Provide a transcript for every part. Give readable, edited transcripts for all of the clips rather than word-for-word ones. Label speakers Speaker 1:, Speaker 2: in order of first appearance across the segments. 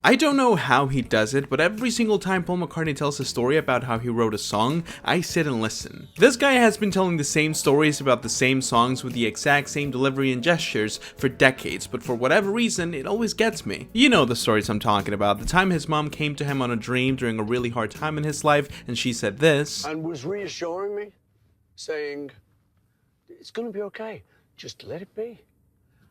Speaker 1: I don't know how he does it, but every single time Paul McCartney tells a story about how he wrote a song, I sit and listen. This guy has been telling the same stories about the same songs with the exact same delivery and gestures for decades, but for whatever reason, it always gets me. You know the stories I'm talking about, the time his mom came to him on a dream during a really hard time in his life, and she said this,
Speaker 2: and was reassuring me, saying, it's gonna be okay, just let it be.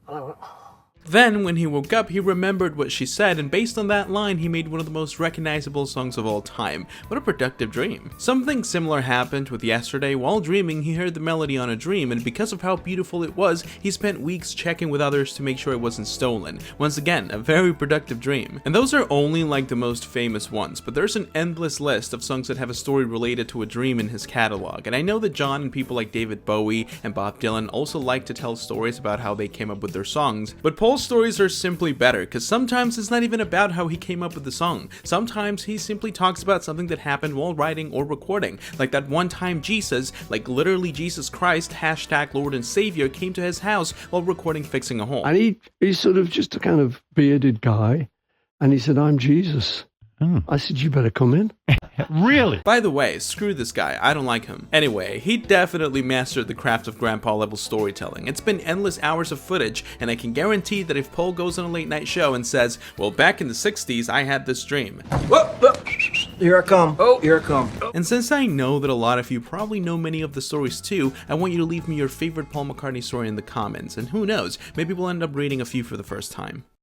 Speaker 2: And I went, oh.
Speaker 1: Then, when he woke up, he remembered what she said, and based on that line, he made one of the most recognizable songs of all time. What a productive dream. Something similar happened with Yesterday. While dreaming, he heard the melody on a dream, and because of how beautiful it was, he spent weeks checking with others to make sure it wasn't stolen. Once again, a very productive dream. And those are only like the most famous ones, but there's an endless list of songs that have a story related to a dream in his catalog. And I know that John and people like David Bowie and Bob Dylan also like to tell stories about how they came up with their songs, but Paul's stories are simply better, because sometimes it's not even about how he came up with the song. Sometimes he simply talks about something that happened while writing or recording, like that one time Jesus, like literally Jesus Christ, hashtag Lord and Savior, came to his house while recording Fixing a Hole.
Speaker 3: And he's sort of just a kind of bearded guy, and he said, I'm Jesus. I said, you better come in.
Speaker 4: Really?
Speaker 1: By the way, screw this guy, I don't like him. Anyway, he definitely mastered the craft of grandpa level storytelling. It's been endless hours of footage, and I can guarantee that if Paul goes on a late night show and says, well, back in the 60s, I had this dream.
Speaker 5: Whoa. Here I come. Oh, here I come.
Speaker 1: And since I know that a lot of you probably know many of the stories too, I want you to leave me your favorite Paul McCartney story in the comments, and who knows, maybe we'll end up reading a few for the first time.